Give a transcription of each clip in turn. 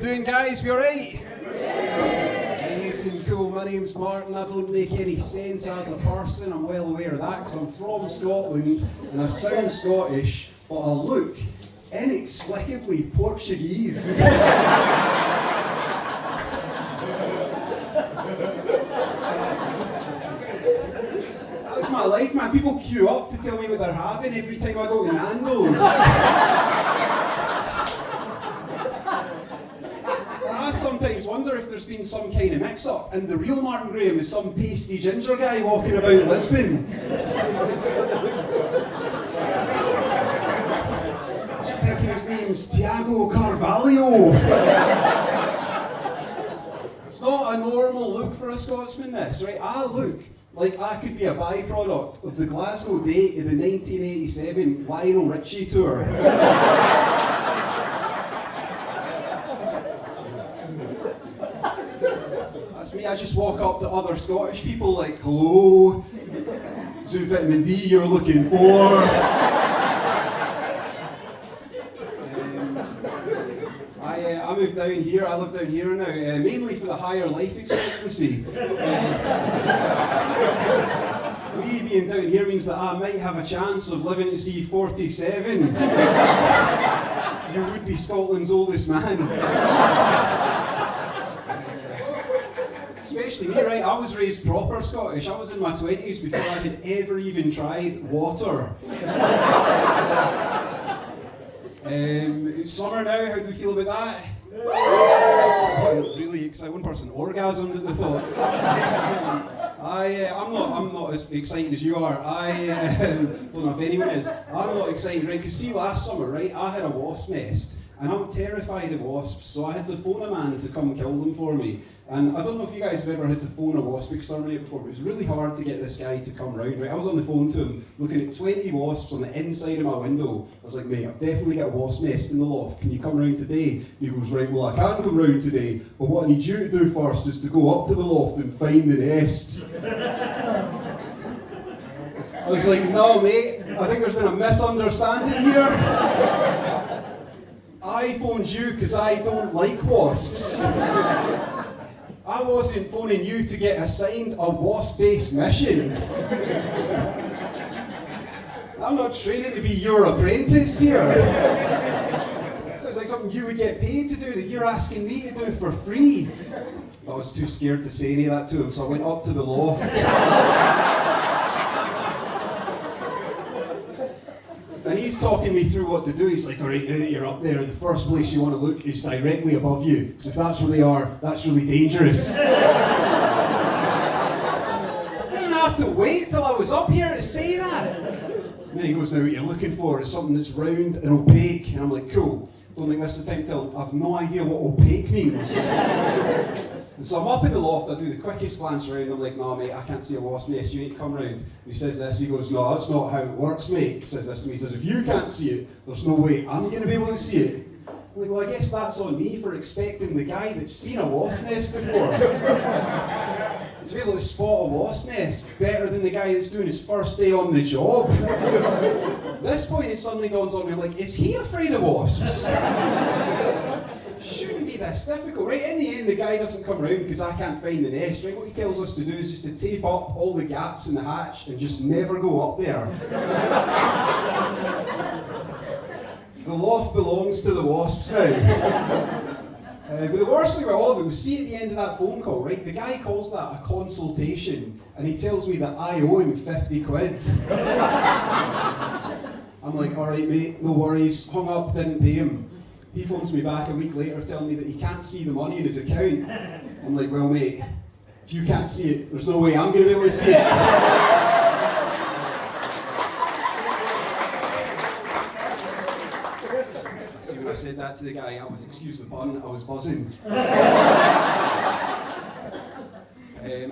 doing, guys? We alright? Amazing, cool. My name's Martin. I don't make any sense as a person. I'm well aware of that because I'm from Scotland and I sound Scottish, but I look inexplicably Portuguese. That's my life, man. People queue up to tell me what they're having every time I go to Nando's. I sometimes wonder if there's been some kind of mix-up and the real Martin Graham is some pasty ginger guy walking about Lisbon. Just thinking his name's Tiago Carvalho. It's not a normal look for a Scotsman, this, right? I look like I could be a byproduct of the Glasgow date of the 1987 Lionel Richie tour. That's me. I just walk up to other Scottish people like, hello, is it vitamin D you're looking for? I moved down here, I live down here now, mainly for the higher life expectancy. Me being down here means that I might have a chance of living to see 47. You would be Scotland's oldest man. Especially me, right? I was raised proper Scottish. I was in my 20s before I had ever even tried water. It's summer now, how do we feel about that? Really excited. One person orgasmed at the thought. I'm not as excited as you are. Don't know if anyone is. I'm not excited, right? Because see, last summer, right, I had a wasp nest. And I'm terrified of wasps, so I had to phone a man to come kill them for me. And I don't know if you guys have ever had to phone a wasp exterminator before, but it was really hard to get this guy to come round, right? I was on the phone to him, looking at 20 wasps on the inside of my window. I was like, mate, I've definitely got a wasp nest in the loft. Can you come round today? And he goes, right, well, I can come round today, but what I need you to do first is to go up to the loft and find the nest. I was like, no, mate, I think there's been a misunderstanding here. I phoned you because I don't like wasps. I wasn't phoning you to get assigned a wasp-based mission. I'm not training to be your apprentice here. Sounds like something you would get paid to do that you're asking me to do for free. I was too scared to say any of that to him, so I went up to the loft. And he's talking me through what to do. He's like, all right, now that you're up there, the first place you want to look is directly above you. Because if that's where they are, that's really dangerous. I didn't have to wait till I was up here to say that. And then he goes, now what you're looking for is something that's round and opaque. And I'm like, cool. Don't think this is the time to tell him. I've no idea what opaque means. And so I'm up in the loft, I do the quickest glance around, I'm like, nah mate, I can't see a wasp nest, you need to come round. And he says this, he goes, no, that's not how it works mate. He says this to me, he says, if you can't see it, there's no way I'm going to be able to see it. I'm like, well I guess that's on me for expecting the guy that's seen a wasp nest before to be able to spot a wasp nest better than the guy that's doing his first day on the job. At this point it suddenly dawns on me, I'm like, is he afraid of wasps? Shouldn't be this difficult, right? In the end, the guy doesn't come round because I can't find the nest, right? What he tells us to do is just to tape up all the gaps in the hatch and just never go up there. The loft belongs to the wasps now. But the worst thing about all of it was, see at the end of that phone call, right? The guy calls that a consultation and he tells me that I owe him 50 quid. I'm like, all right mate, no worries, hung up, didn't pay him. He phones me back a week later telling me that he can't see the money in his account. I'm like, well mate, if you can't see it, there's no way I'm going to be able to see it. See, when I said that to the guy, I was, excuse the pun, I was buzzing. I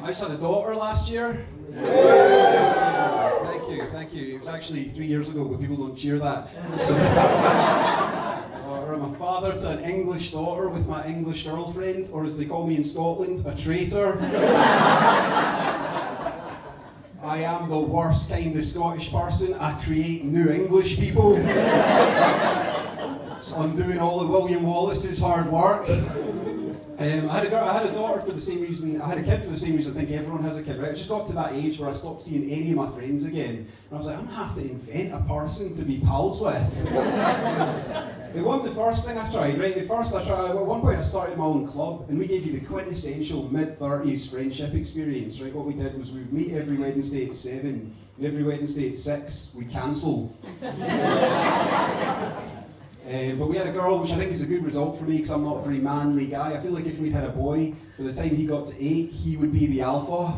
just had a daughter last year. Thank you. It was actually 3 years ago, but people don't cheer that. So, I'm a father to an English daughter with my English girlfriend, or as they call me in Scotland, a traitor. I am the worst kind of Scottish person. I create new English people. undoing all of William Wallace's hard work. I had a daughter for the same reason, I had a kid for the same reason I think everyone has a kid, right? I just got to that age where I stopped seeing any of my friends again. And I was like, I'm gonna have to invent a person to be pals with. It wasn't the first thing I tried, right? At one point I started my own club, and we gave you the quintessential mid-30s friendship experience, right? What we did was we would meet every Wednesday at 7, and every Wednesday at 6, we'd cancel. But we had a girl, which I think is a good result for me because I'm not a very manly guy. I feel like if we'd had a boy, by the time he got to 8, he would be the alpha.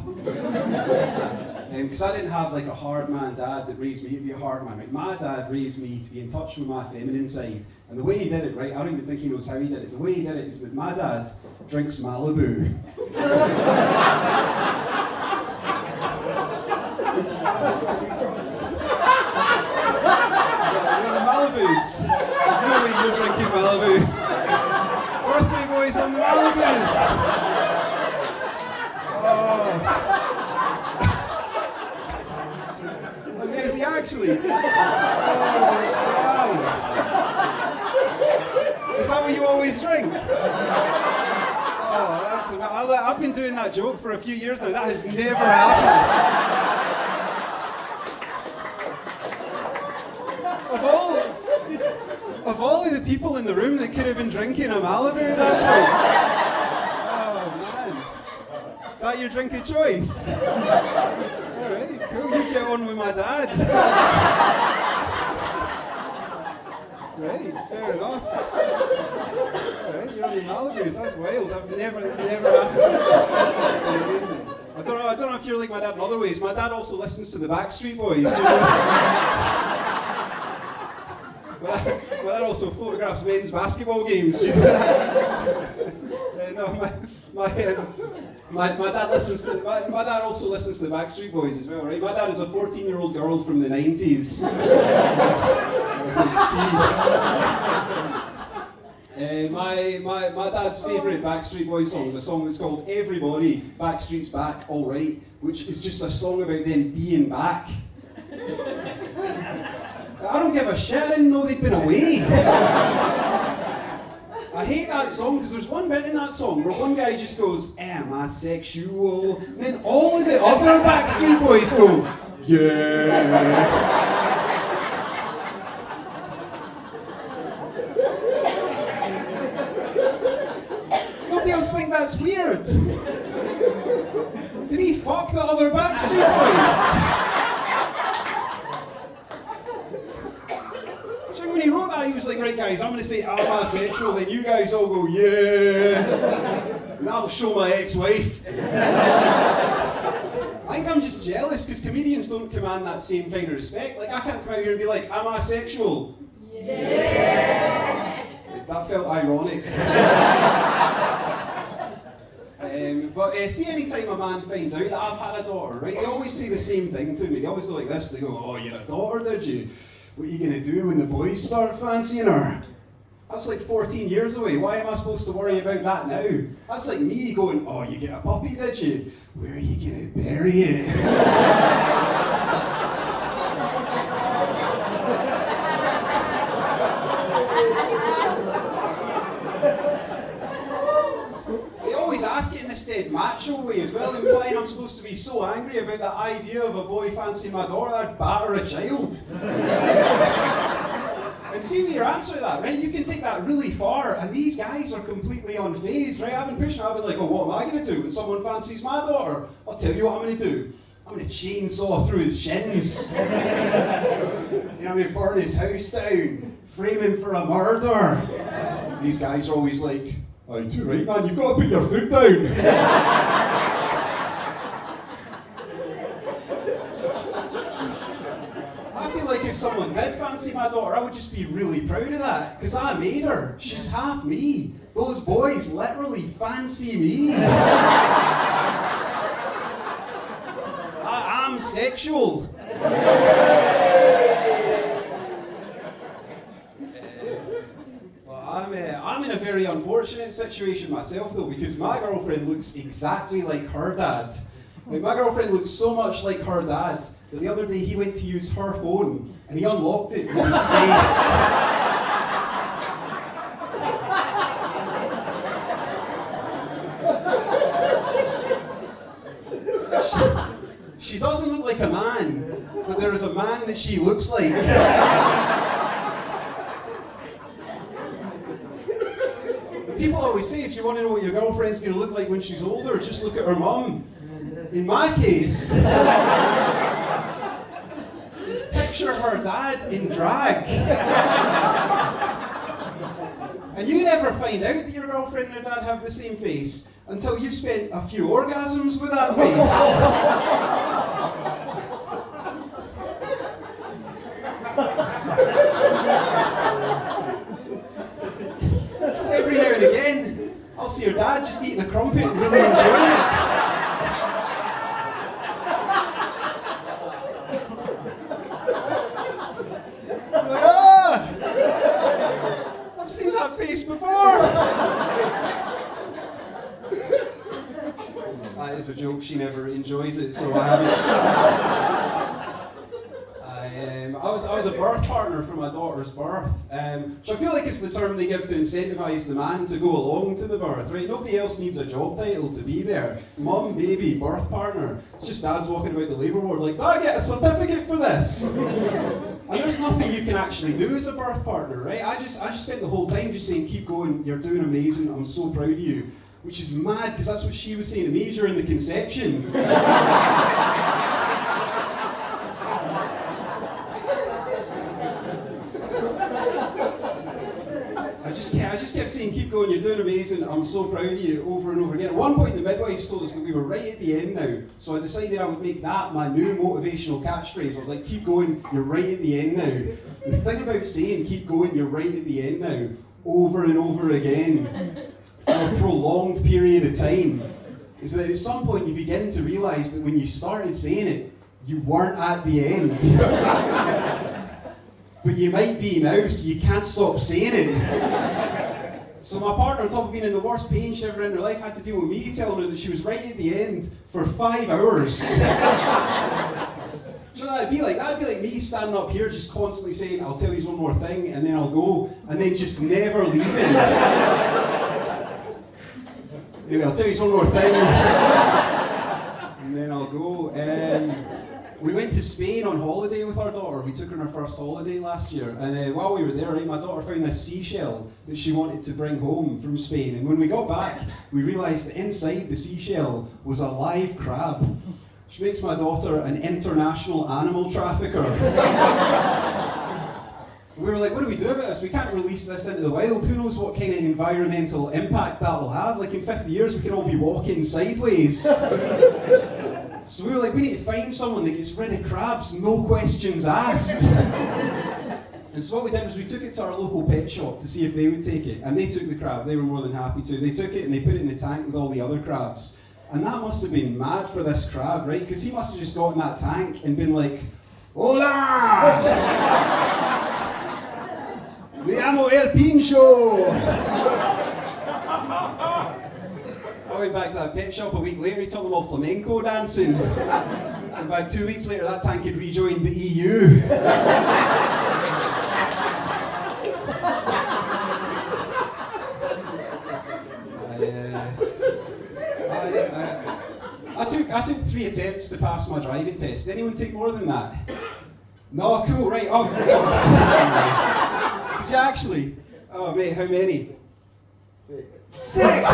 Because I didn't have like a hard man dad that raised me to be a hard man. Right? My dad raised me to be in touch with my feminine side. And the way he did it, right, I don't even think he knows how he did it. The way he did it is that my dad drinks Malibu. Malibus. No way you're drinking Malibu. Birthday boys on the Malibus. Oh. Amazing, actually. Oh, wow. Is that what you always drink? Oh, that's amazing. I've been doing that joke for a few years now. That has never happened. Of all of the people in the room that could have been drinking a Malibu at that point. Oh man. Is that your drink of choice? Alright, cool. You get on with my dad. Right, fair enough. Alright, you're on the Malibus. That's wild. It's never happened. That's amazing. I don't know if you're like my dad in other ways. My dad also listens to the Backstreet Boys. Do you know that? But that also photographs men's basketball games. No, my dad listens to my dad also listens to the Backstreet Boys as well, right? My dad is a 14-year-old girl from the 90s. My dad's favourite Backstreet Boys song is a song that's called Everybody, Backstreet's Back, Alright, which is just a song about them being back. I don't give a shit, I didn't know they'd been away. I hate that song because there's one bit in that song where one guy just goes, am I sexual? And then all of the other Backstreet Boys go, yeah. Does nobody else think that's weird? Did he fuck the other Backstreet Boys? When he wrote that, he was like, right guys, I'm going to say I'm asexual, then you guys all go, yeah, and that'll show my ex-wife. I think I'm just jealous, because comedians don't command that same kind of respect. Like, I can't come out here and be like, I'm asexual. Yeah. That felt ironic. But see, any time a man finds out that I've had a daughter, right, they always say the same thing to me. They always go like this, they go, oh, you're a daughter, did you? What are you going to do when the boys start fancying her? That's like 14 years away. Why am I supposed to worry about that now? That's like me going, oh, you get a puppy, did you? Where are you going to bury it? They always ask it in this dead macho way as well, implying I'm supposed to be so angry about the idea of a boy fancying my daughter that I'd batter a child. And see me your answer to that, right? You can take that really far, and these guys are completely unfazed, right? I've been pushing, I've been like, oh, what am I going to do when someone fancies my daughter? I'll tell you what I'm going to do. I'm going to chainsaw through his shins. I'm going to burn his house down, frame him for a murder. These guys are always like, oh, you're too right, man, you've got to put your foot down. If someone did fancy my daughter, I would just be really proud of that, because I made her. She's half me. Those boys literally fancy me. I'm sexual. Well, I'm in a very unfortunate situation myself, though, because my girlfriend looks exactly like her dad. Like, my girlfriend looks so much like her dad that the other day he went to use her phone and he unlocked it with his face. that she looks like. People always say if you want to know what your girlfriend's going to look like when she's older, just look at her mum. In my case, just picture her dad in drag. And you never find out that your girlfriend and your dad have the same face until you've spent a few orgasms with that face. So every now and again, I'll see your dad just eating a crumpet and really enjoying it. Like, I've seen that face before. That is a joke, she never enjoys it, so I haven't. I was a birth partner for my daughter's birth, so I feel like it's the term they give to incentivise the man to go along to the birth, right? Nobody else needs a job title to be there. Mum, baby, birth partner. It's just dads walking about the labour ward like, do I get a certificate for this? And there's nothing you can actually do as a birth partner, right? I just spent the whole time just saying, keep going, you're doing amazing, I'm so proud of you. Which is mad, because that's what she was saying to me during the conception. I just kept saying, keep going, you're doing amazing, I'm so proud of you, over and over again. At one point, the midwives told us that we were right at the end now, so I decided I would make that my new motivational catchphrase. I was like, keep going, you're right at the end now. The thing about saying, keep going, you're right at the end now, over and over again, for a prolonged period of time, is that at some point you begin to realise that when you started saying it, you weren't at the end. But you might be now, so you can't stop saying it. So my partner, on top of being in the worst pain she ever in her life, had to deal with me telling her that she was right at the end for 5 hours. So that'd be like me standing up here just constantly saying, I'll tell you one more thing, and then I'll go, and then just never leaving. Anyway, I'll tell you one more thing, and then I'll go. We went to Spain on holiday with our daughter. We took her on our first holiday last year, and while we were there, right, my daughter found this seashell that she wanted to bring home from Spain. And when we got back, we realised that inside the seashell was a live crab, which makes my daughter an international animal trafficker. We were like, what do we do about this? We can't release this into the wild. Who knows what kind of environmental impact that will have? Like in 50 years, we can all be walking sideways. So we were like, we need to find someone that gets rid of crabs, no questions asked. And so what we did was we took it to our local pet shop to see if they would take it. And they took the crab, they were more than happy to. They took it and they put it in the tank with all the other crabs. And that must have been mad for this crab, right? Because he must have just got in that tank and been like, hola! Me llamo El Pincho! I went back to that pet shop a week later, he taught them all flamenco dancing. And about 2 weeks later, that tank had rejoined the EU. I took 3 attempts to pass my driving test. Did anyone take more than that? No, cool, right. Oh, did you actually? Oh, mate, how many? 6. 6?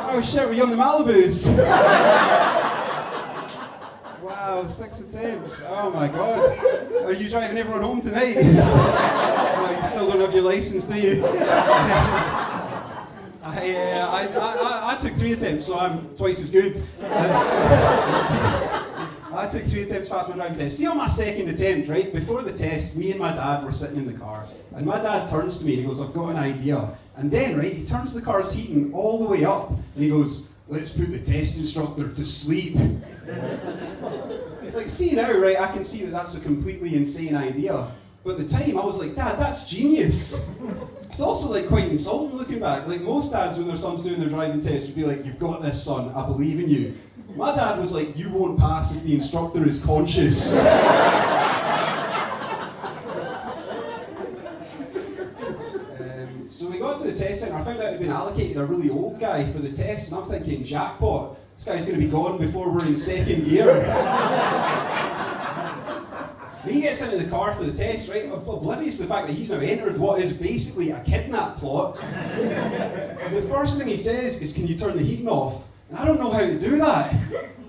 Oh shit, were you on the Malibus? Wow, 6 attempts. Oh my god. Are you driving everyone home tonight? No, you still don't have your license, do you? I took 3 attempts, so I'm twice as good. I took 3 attempts to pass my driving test. See, on my second attempt, right, before the test, me and my dad were sitting in the car, and my dad turns to me and he goes, I've got an idea. And then, right, he turns the car's heating all the way up, and he goes, let's put the test instructor to sleep. It's like, see now, right, I can see that that's a completely insane idea. But at the time, I was like, Dad, that's genius. It's also like quite insulting looking back. Like most dads, when their son's doing their driving test, would be like, you've got this, son, I believe in you. My dad was like, you won't pass if the instructor is conscious. So we got to the test centre, I found out I'd been allocated a really old guy for the test, and I'm thinking, jackpot, this guy's going to be gone before we're in second gear. He gets into the car for the test, right? Oblivious to the fact that he's now entered what is basically a kidnap plot. And the first thing he says is, "Can you turn the heating off?" And I don't know how to do that.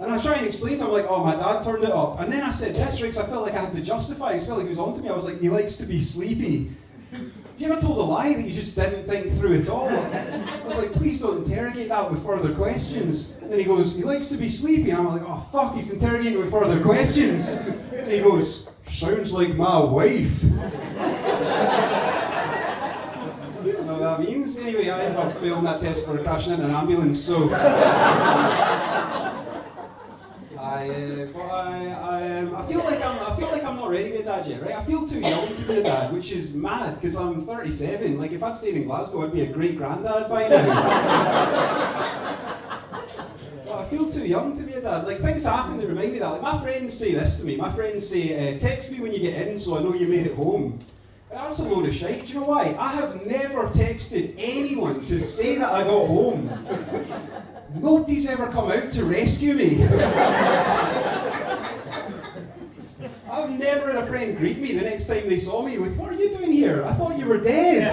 And I try and explain to him, like, "Oh, my dad turned it up." And then I said this, right, 'cause I felt like I had to justify it. I felt like he was onto me. I was like, "He likes to be sleepy." You ever told a lie that you just didn't think through at all? I was like, "Please don't interrogate that with further questions." And then he goes, "He likes to be sleepy." And I'm like, "Oh fuck, he's interrogating with further questions." And he goes, "Sounds like my wife." I don't know what that means. Anyway, I ended up failing that test for crashing in an ambulance, so... I feel like I'm not ready to be a dad yet, right? I feel too young to be a dad, which is mad, because I'm 37. Like, if I'd stayed in Glasgow, I'd be a great-granddad by now. But I feel too young to be a dad. Like, things happen that remind me of that. Like, my friends say this to me. My friends say, "Text me when you get in so I know you made it home." That's a load of shite. Do you know why? I have never texted anyone to say that I got home. Nobody's ever come out to rescue me. I've never had a friend greet me the next time they saw me with, "What are you doing here? I thought you were dead."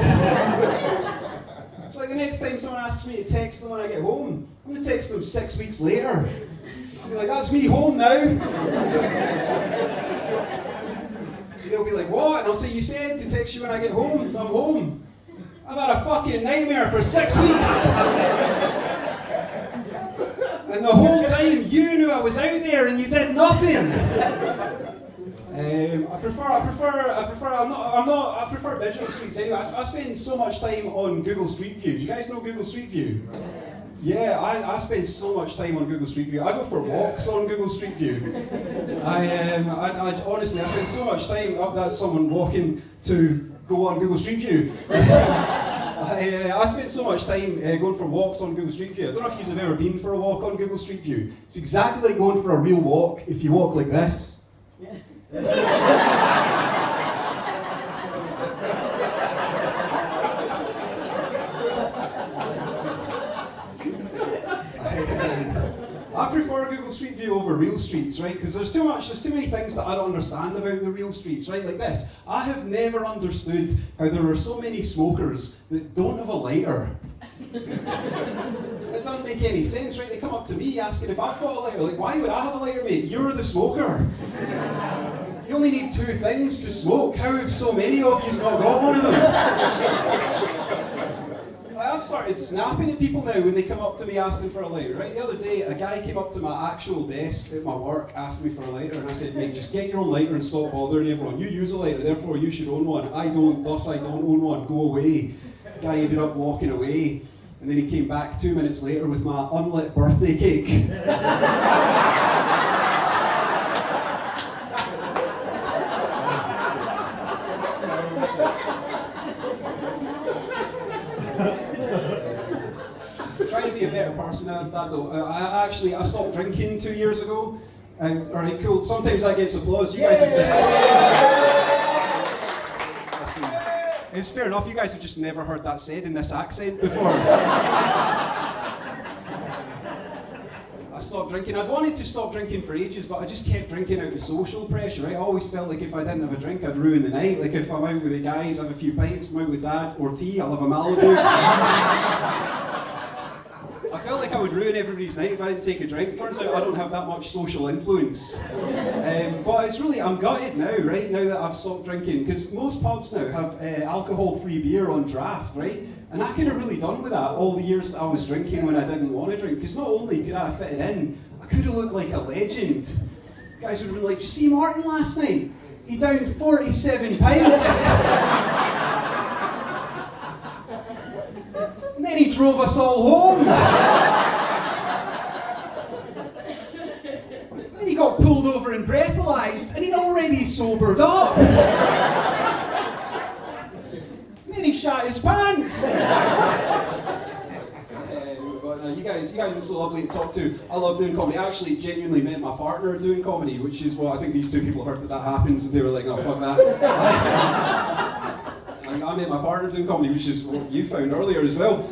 It's like the next time someone asks me to text them when I get home, I'm going to text them 6 weeks later. I'll be like, "That's me home now." They'll be like, "What?" And I'll say, "You said to text you when I get home. I'm home." I've had a fucking nightmare for 6 weeks. And the whole time you knew I was out there and you did nothing. I prefer digital streets anyway. I spend so much time on Google Street View. Do you guys know Google Street View? Yeah, I spend so much time on Google Street View. I go for walks on Google Street View. Honestly, I spend so much time, that's someone walking to go on Google Street View. I spend so much time going for walks on Google Street View. I don't know if you've ever been for a walk on Google Street View. It's exactly like going for a real walk if you walk like this. I prefer Google Street View over real streets, right? Because there's too many things that I don't understand about the real streets, right? Like this. I have never understood how there are so many smokers that don't have a lighter. It doesn't make any sense, right? They come up to me asking if I've got a lighter. Like, why would I have a lighter, mate? You're the smoker. You only need 2 things to smoke. How have so many of you not got one of them? I've started snapping at people now when they come up to me asking for a lighter, right? The other day, a guy came up to my actual desk at my work, asked me for a lighter, and I said, "Mate, just get your own lighter and stop bothering everyone. You use a lighter, therefore you should own one. I don't, thus I don't own one. Go away." The guy ended up walking away, and then he came back 2 minutes later with my unlit birthday cake. Trying to be a better person at that though. I stopped drinking 2 years ago. Alright, cool. Sometimes that gets applause. You guys have just... Listen, it's fair enough. You guys have just never heard that said in this accent before. I stopped drinking. I'd wanted to stop drinking for ages, but I just kept drinking out of social pressure, right? I always felt like if I didn't have a drink, I'd ruin the night. Like if I'm out with the guys, I have a few pints, I'm out with Dad or tea, I'll have a Malibu. I felt like I would ruin everybody's night if I didn't take a drink. Turns out I don't have that much social influence. But it's really, I'm gutted now, right? Now that I've stopped drinking, because most pubs now have alcohol-free beer on draft, right? And I could have really done with that all the years that I was drinking when I didn't want to drink. Because not only could I have fitted in, I could have looked like a legend. You guys would have been like, "Did you see Martin last night? He downed 47 pints." And then he drove us all home. Then he got pulled over and breathalyzed, and he'd already sobered up. And then he shat his pants. You guys have been so lovely to talk to. I love doing comedy. I actually genuinely met my partner doing comedy, which is what I think these 2 people heard that happens, and they were like, "Oh, fuck that." I met my partner doing comedy, which is what you found earlier as well.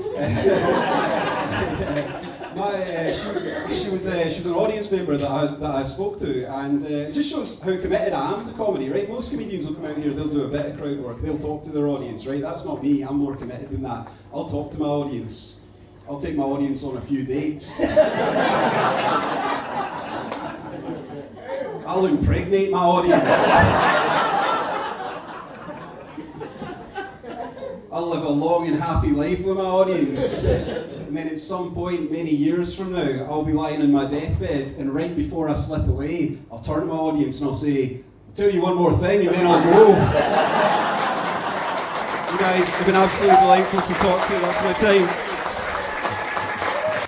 She was an audience member that I spoke to, and it just shows how committed I am to comedy, right? Most comedians will come out here, they'll do a bit of crowd work, they'll talk to their audience, right? That's not me, I'm more committed than that. I'll talk to my audience. I'll take my audience on a few dates. I'll impregnate my audience. I'll live a long and happy life with my audience. And then at some point, many years from now, I'll be lying in my deathbed, and right before I slip away, I'll turn to my audience and I'll say, I'll tell you one more thing, and then I'll go. You guys have been absolutely delightful to talk to. That's my time.